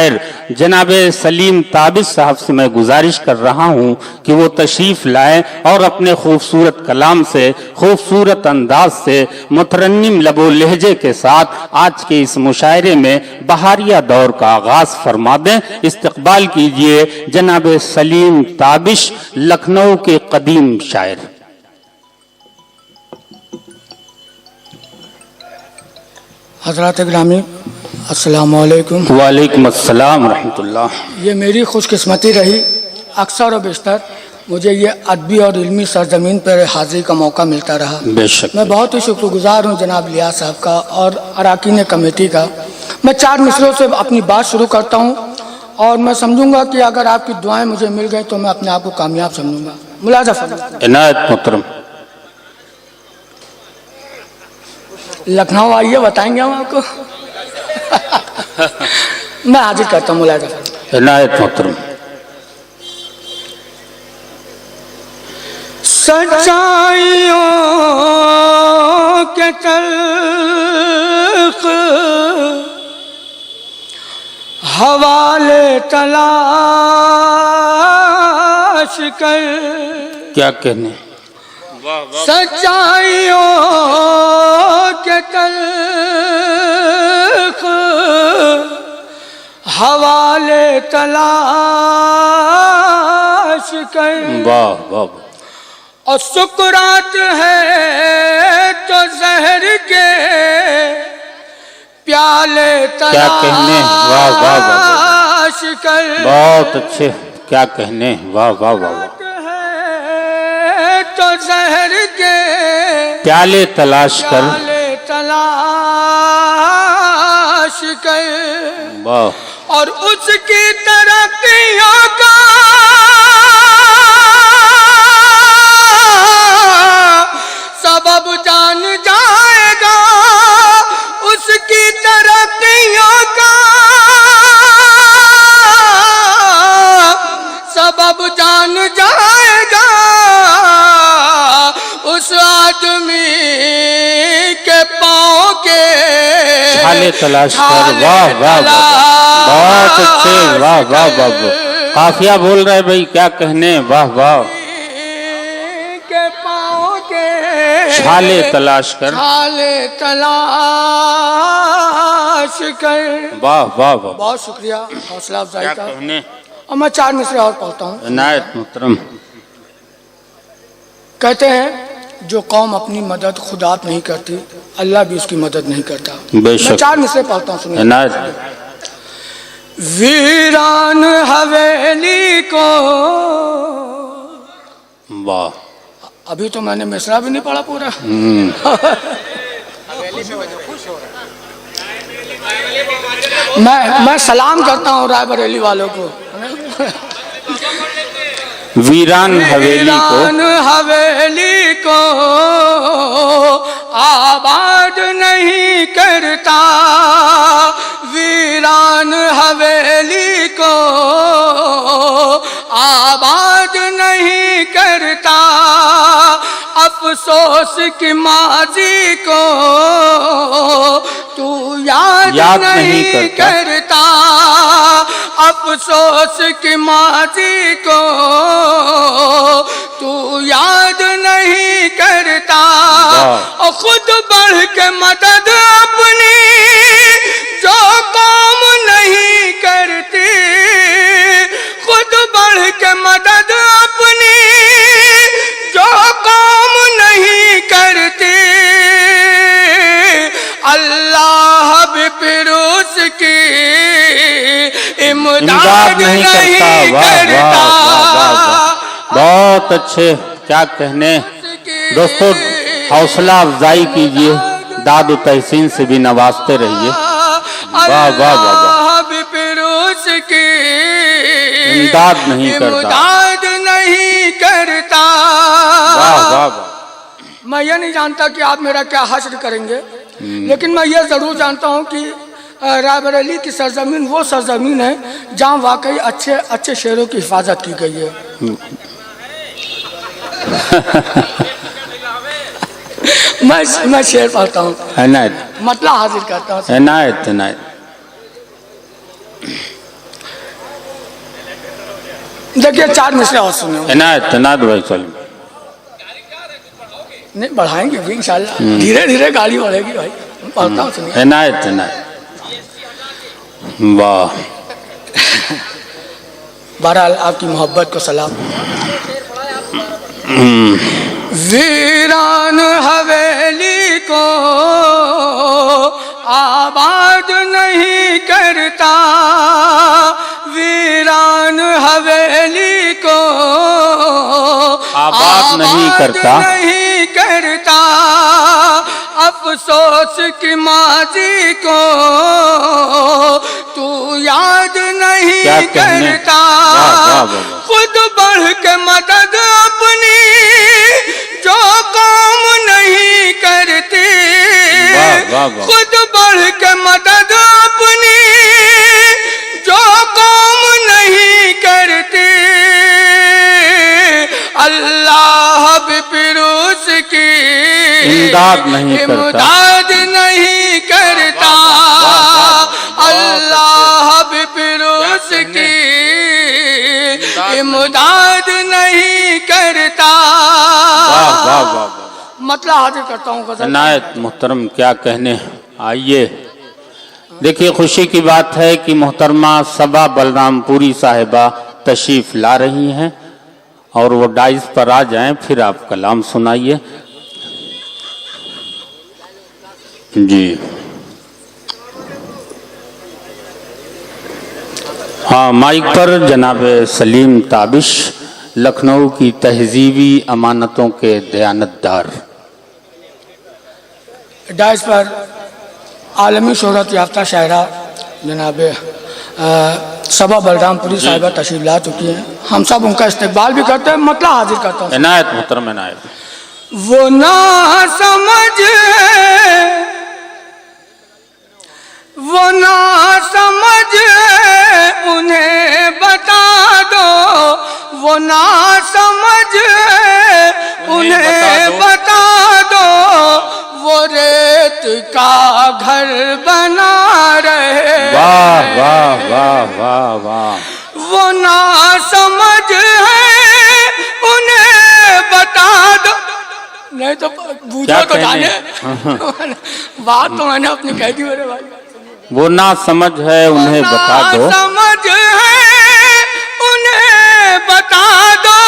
شاعر جناب سلیم تابش صاحب سے میں گزارش کر رہا ہوں کہ وہ تشریف لائیں اور اپنے خوبصورت کلام سے، خوبصورت انداز سے، مترنم لب و لہجے کے ساتھ آج کے اس مشاعرے میں بہاریہ دور کا آغاز فرما دیں۔ استقبال کیجئے جناب سلیم تابش، لکھنؤ کے قدیم شاعر۔ حضرات گرامی السلام علیکم۔ وعلیکم السلام ورحمۃ اللہ۔ یہ میری خوش قسمتی رہی، اکثر و بیشتر مجھے یہ ادبی اور علمی سرزمین پر حاضری کا موقع ملتا رہا۔ بے شک میں بہت ہی شکر گزار ہوں جناب لیاس صاحب کا اور اراکین کمیٹی کا۔ میں 4 مصرعوں سے اپنی بات شروع کرتا ہوں اور میں سمجھوں گا کہ اگر آپ کی دعائیں مجھے مل گئی تو میں اپنے آپ کو کامیاب سمجھوں گا۔ ملاحظہ فرمائیں۔ عنایت محترم۔ لکھنؤ آئیے، بتائیں گے ہم آپ کو۔ میں حاضر کرتا ہوں، ملاحظہ فرمائیں۔ عنایت محترم۔ سچائیوں کے تلخ حوالے تلاش کر، کیا کہنے، سچائیوں کے تلخ حوالے تلاش کر، واہ واہ، اور سکرات ہے تو زہر کے پیالے کیا کہنے، واہ واہ واہ، تلاش کر، بہت اچھے، کیا کہنے، واہ واہ واہ واہ، تو زہر کے پیالے تلاش کر، پیالے تلاش کر، واہ، اور اس کی ترقیوں کا سبب جان جائے گا، اس کی ترقیوں کا سبب جان جائے گا، اس آدمی کے پاؤں کے چھالے تلاش کر، واہ واہ واہ، بہت اچھے، واہ واہ واہ، قافیہ بول رہے بھائی، کیا کہنے، واہ واہ، چھالے تلاش کر، چھالے تلاش کر، واہ واہ واہ، بہت شکریہ حوصلہ افزائی کیا کا۔ کہنے، اور میں 4 مصرعے اور پڑھتا ہوں۔ عنایت محترم۔ کہتے ہیں جو قوم اپنی مدد خود آپ نہیں کرتی، اللہ بھی اس کی مدد نہیں کرتا۔ بے میں شک، 4 مصرعے پڑھتا ہوں، سنیے۔ عنایت، ویران حویلی کو، واہ، ابھی تو میں نے مصرعہ بھی نہیں پڑھا پورا۔ میں سلام کرتا ہوں رائے بریلی والوں کو۔ ویران حویلی کو، ویران حویلی کو آباد نہیں کرتا، ویران حویلی کو آباد نہیں کرتا، افسوس کی ماضی کو تو یاد نہیں کرتا، افسوس کی ماضی کو تو یاد نہیں کرتا، اور خود بڑھ کے مدد اپنی جو قوم نہیں کرتی، خود بڑھ کے مدد اپنی جو قوم نہیں کرتی، اللہ بھی پھر اس کی امداد نہیں کرتا۔ بہت اچھے، کیا کہنے، دوستو حوصلہ افزائی کیجئے، داد و تحسین سے بھی نوازتے رہیے۔ واہ واہ واہ واہ، بھی پھر اس کی امداد نہیں کرتا، امداد نہیں کرتا۔ واہ واہ واہ، میں یہ نہیں جانتا کہ آپ میرا کیا حشر کریں گے، لیکن میں یہ ضرور جانتا ہوں کہ رائے بریلی کی سرزمین وہ سرزمین ہے جہاں واقعی اچھے اچھے شعروں کی حفاظت کی گئی ہے۔ میں شعر پڑھتا ہوں، عنایت، مطلع حاضر کرتا ہوں۔ عنایت، عنایت، देखिए 4 मिसरे और सुने। इनायत इनायत भाई सलीम। नहीं बढ़ाएंगे भी इंशाल्लाह, धीरे धीरे गाड़ी बढ़ेगी भाई, पढ़ता हूँ सुनिए। इनायत इनायत। वाह। बहरहाल आपकी मोहब्बत को सलाम। वीरान हवेली को आबाद नहीं करता, वीरान हवेली को आबाद नहीं करता, नहीं करता, अफसोस की माजी को तू याद नहीं करता। खुद बढ़ के मदद अपनी जो कौम नहीं करती, खुद बढ़ के मदद अपनी जो कौम नहीं करती, अल्लाह भी फिर उसकी इमदाद नहीं करता, इमदाद नहीं करता, अल्लाह भी फिर उसकी इमदाद नहीं करता। मतलब हाजिर करता हूँ। इनायत मुहतरम क्या कहने। आइए देखिए, खुशी की बात है कि मोहतरमा सबा बलरामपुरी साहिबा तशरीफ ला रही हैं और वो डाइस पर आ जाएं, फिर आप कलाम सुनाइए जी। हाँ, माइक पर जनाब सलीम ताबिश, लखनऊ की तहजीबी अमानतों के दयानतदार। डाइस पर आलमी शोहरत याफ्ता शायरा जनाब सबा बलरामपुरी साहिबा तशरीफ ला चुकी हैं। हम सब उनका इस्तकबाल भी करते हैं, मतलब हाजिर करता हूँ। इनायत मुहतरम इनायत। वो ना समझ, वो ना समझ उन्हें बता दो, वो ना समझ उन्हें बता दो, वो रेत का घर बना रहे। वाह वाह वाह वाह वाह। वो ना समझ है उन्हें बता दो, नहीं तो बूझो तो जाने। बात तो मैंने अपनी कह दी मेरे भाई। वो ना समझ है उन्हें बता दो, समझ है उन्हें बता दो,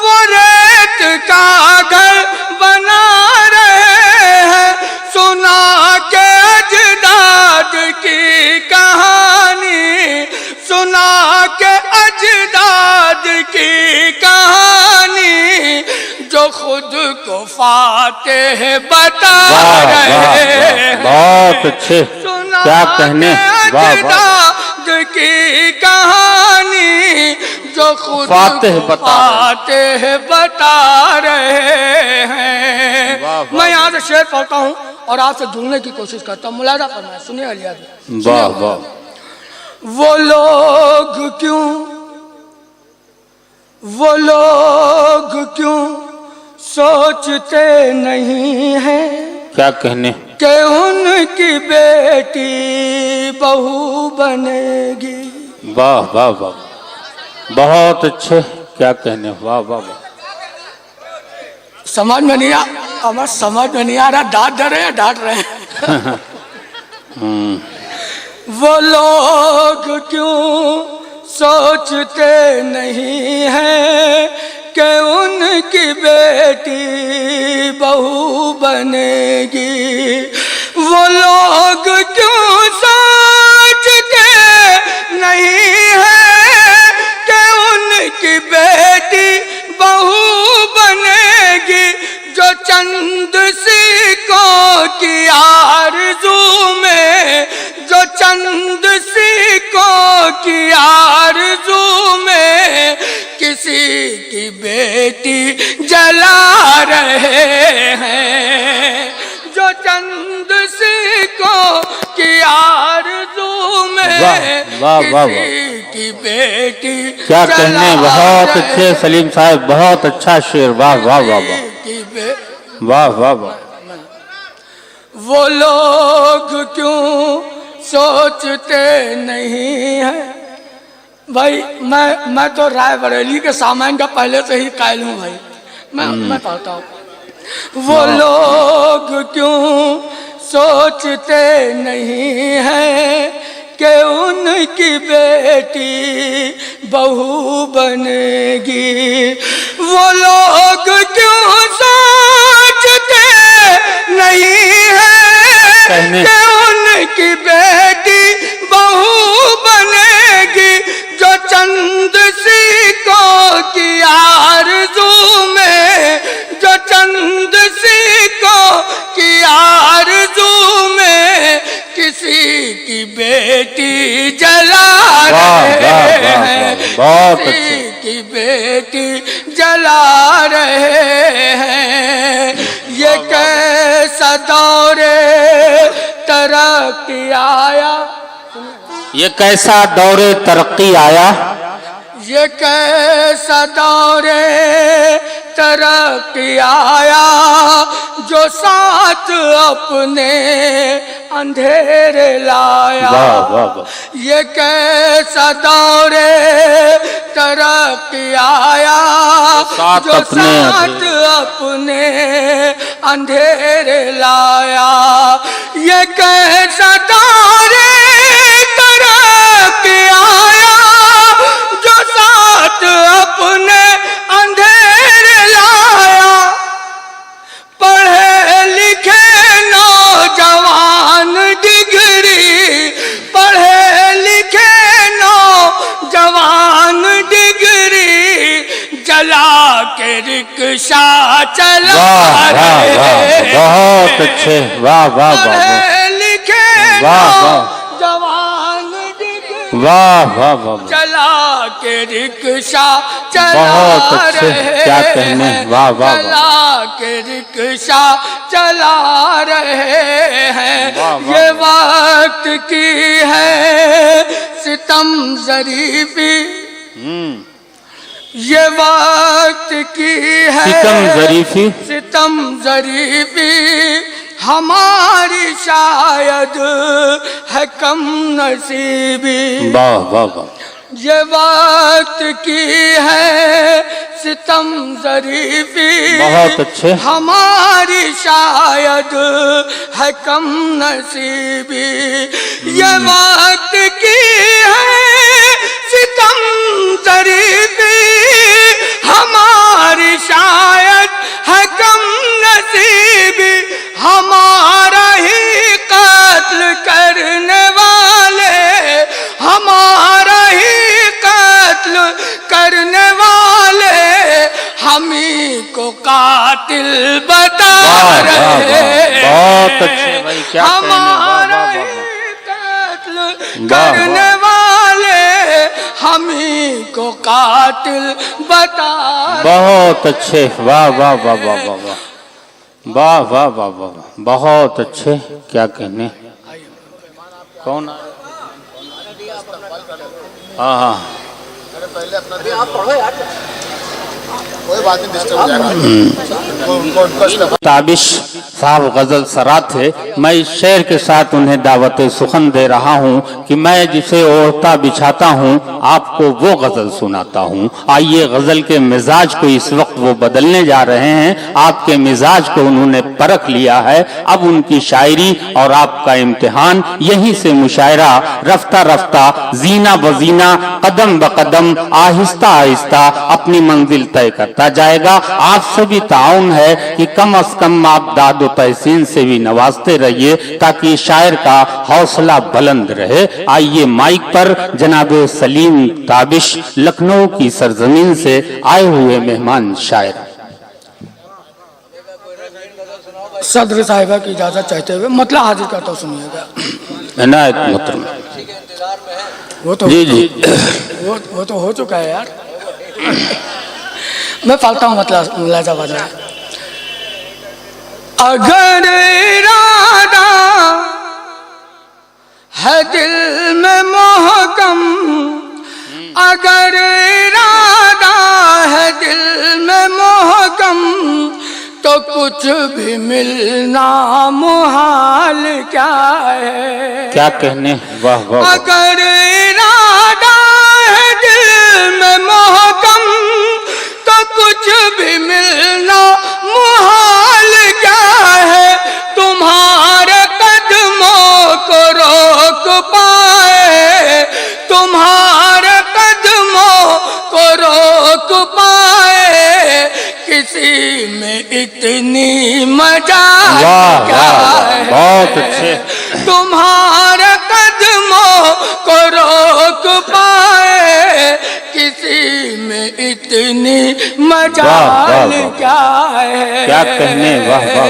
वो रेत का घर बना रहे हैं। सुना के अजदाद की कहानी, सुना के अजदाद की कहानी, जो खुद को फातेह बता रहे हैं। बहुत अच्छे, क्या कहने। अजदाद की कहानी, जो खुद फातेह बता रहे हैं। मैं यहाँ से शेर पढ़ता हूँ और आपसे जुड़ने की कोशिश करता हूँ, मुलाजा फरमाएं, सुनिए अलिया जी। वाह वाह। वो लोग क्यों सोचते नहीं हैं, क्या कहने, कि उनकी बेटी बहू बनेगी। वाह वाह वाह, बहुत अच्छे, क्या कहने। वाह वाह वाह। समझ में नहीं आ रहा, डांट रहे हैं डांट रहे हैं। वो लोग क्यों सोचते नहीं हैं कि उनकी बेटी बहू बनेगी। वो लोग क्यों सोचते नहीं हैं कि उनकी बेटी बहू बनेगी। जो चंद सिक्कों की आरज़ू में, जो चंद सिक्कों की आरज़ू में किसी की बेटी जला रहे हैं। जो चंद सिक्कों की आरज़ू में किसी की बेटी, क्या कहने। बहुत अच्छे सलीम साहब, बहुत अच्छा शेर। वाह वाह वाह वाह वाह वाह वाह। वो लोग क्यों सोचते नहीं हैं, भाई मैं तो राय बरेली के सामान का पहले से ही कायल हूँ भाई। मैं पढ़ता हूँ। वो लोग क्यों सोचते नहीं हैं कि उनकी बेटी बहू बनेगी। वो लोग क्यों सोचते नहीं हैं कि उनकी बेटी बहू बनेगी। जो चंद सिक्कों की आरज़ू में, जो चंद सिक्कों की आरज़ू में किसी की बेटी जला रहे हैं, किसी की बेटी जला रहे हैं। ये कैसा दौरे तरक्की आया, ये कैसा दौरे तरक्की आया, ये कैसा दौरे तरक्की आया, जो साथ अपने अंधेरे लाया। ये कैसा दौरे तरक्की आया, जो साथ अपने अंधेरे लाया। ये कैसा दौरे तरक्की आया, जो साथ अपने अंधेरे लाया। पढ़े लिखे नौजवान डिग्री, पढ़े लिखे नौजवान डिग्री जला के रिक्शा चला रहे हैं। बहुत अच्छे, वाह वाह वाह। पढ़े लिखे नौजवान डिग्री वाह वाह वाह, चला के रिक्शा चला बहुत अच्छे, रहे क्या कहने, वाह वाह वाह। चला के रिक्शा चला रहे हैं। वाह, वाह, ये वक्त की है सितम ज़रीफ़ी, ये वक्त की है सितम ज़रीफ़ी, सितम ज़रीफ़ी हमारी शायद है कम नसीबी। वाह वाह वाह। ये वक्त की है सितम ज़रीफ़ी, बहुत अच्छे, हमारी शायद है कम नसीबी। ये वक्त की है सितम ज़रीफ़ी, हमारी शायद है कम नसीबी। हमारा ही कत्ल करने वाले, हमारा ही कत्ल करने वाले हमी को कातिल बता रहे हैं। बहुत अच्छे भाई, क्या हमारा ही कत्ल करने वाले हमी को कातिल बता रहे। बहुत अच्छे, वाह वाह वाह वाह वाह वाह वाह वाह वाह वाह, बहुत अच्छे, क्या कहने। कौन? हाँ हाँ, पहले अपना आप पढ़ो यार, कोई बात नहीं, डिस्टर्ब हो जाएगा। ताबिश साहब गजल सरा थे। मैं इस शेर के साथ उन्हें दावत सुखन दे रहा हूँ कि मैं जिसे ओढ़ता बिछाता हूँ आपको वो गजल सुनाता हूँ। आइए गजल के मिजाज को इस वक्त वो बदलने जा रहे हैं। आपके मिजाज को उन्होंने परख लिया है। अब उनकी शायरी और आपका इम्तिहान, यहीं से मुशायरा रफ्ता रफ्ता जीना बजीना कदम ब कदम आहिस्ता आहिस्ता अपनी मंजिल तय करता जाएगा। आपसे भी ताउन है कि कम अज कम आप दाद व तहसीन से भी नवाजते रहिए ताकि शायर का हौसला बुलंद रहे। आइए माइक पर जनाब सलीम ताबिश, लखनऊ की सरजमीन से आए हुए मेहमान शायर। सदर साहिबा की इजाजत चाहते हुए मतलब हाजिर करता हूँ, सुनिएगा। इनायत मोहतरम। वो तो जी जी, वो तो हो चुका है यार। मैं पढ़ता हूँ मतलब मुलाज़ाबाद में। अगर इरादा है दिल में मोहकम, अगर इरादा है दिल में मोहकम, तो कुछ भी मिलना मुहाल क्या है। क्या कहने, वाह वाह। अगर इरादा है किसी में इतनी मजा वाह क्या वाह है, बहुत अच्छे। तुम्हारे कदमों को रोक पाए, किसी में इतनी मजाल क्या है, क्या कहने, वाह वाह।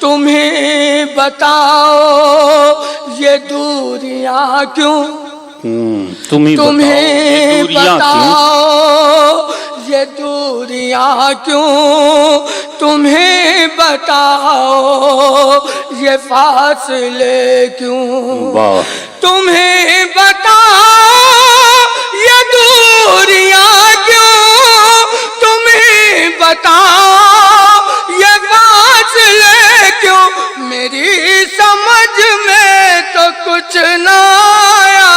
तुम्हें बताओ ये दूरियां क्यों, तुम्हें बताओ ये दूरियां क्यों, तुम्हें बताओ ये फासले क्यों, तुम्हें बताओ ये दूरियां क्यों, तुम्हें बताओ ये फासले क्यों, मेरी समझ में तो कुछ ना आया,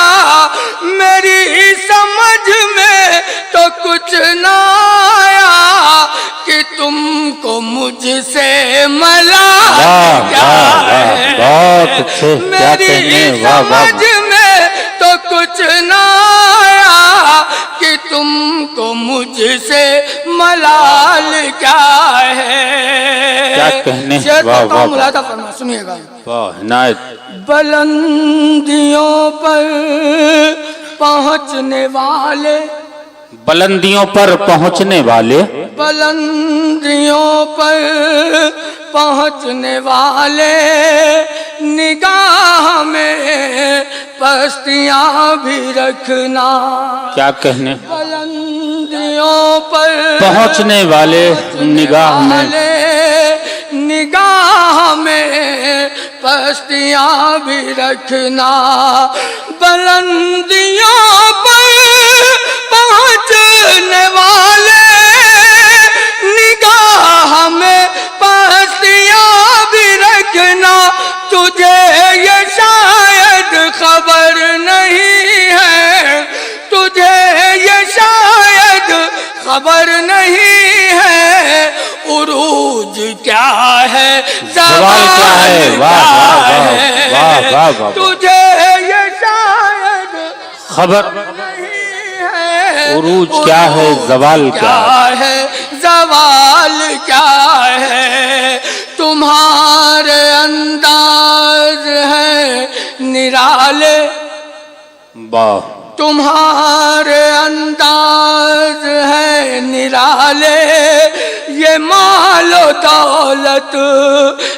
मेरी समझ में तो कुछ ना आया कि तुमको मुझसे मलाल क्या है, बहुत अच्छे, मेरी समझ में तो कुछ ना आया कि तुमको मुझसे मलाल क्या है, क्या कहने, शेर वाह पढ़ता वाह हूं, मुलादा फरमा सुनिएगा। वाह इनायत। बुलंदियों पर पहुंचने वाले, बुलंदियों पर पहुंचने वाले, बुलंदियों पर पहुंचने वाले, निगाह में पस्तियां भी रखना, क्या कहने, बुलंदियों पर पहुंचने वाले निगाह में, निगाह में पस्तियां भी रखना, बुलंदियों पर पहुंचने वाले, निगाह में पस्तियां भी रखना, तुझे ये शायद खबर नहीं है, तुझे ये शायद खबर नहीं है, उरूज क्या है, सवाल क्या है, वाह वाह वाह वाह वाह, तुझे ये शायद खबर नहीं है, उरूज क्या है, जवाल क्या है, जवाल क्या है, तुम्हारे अंदाज है निराले, वाह, तुम्हारे अंदाज है निराले, ये मालो दौलत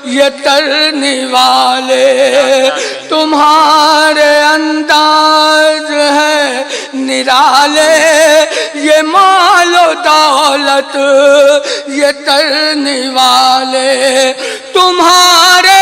ये तरने वाले, तुम्हारे अंदाज है निराले, ये मालो दौलत ये तरने वाले, तुम्हारे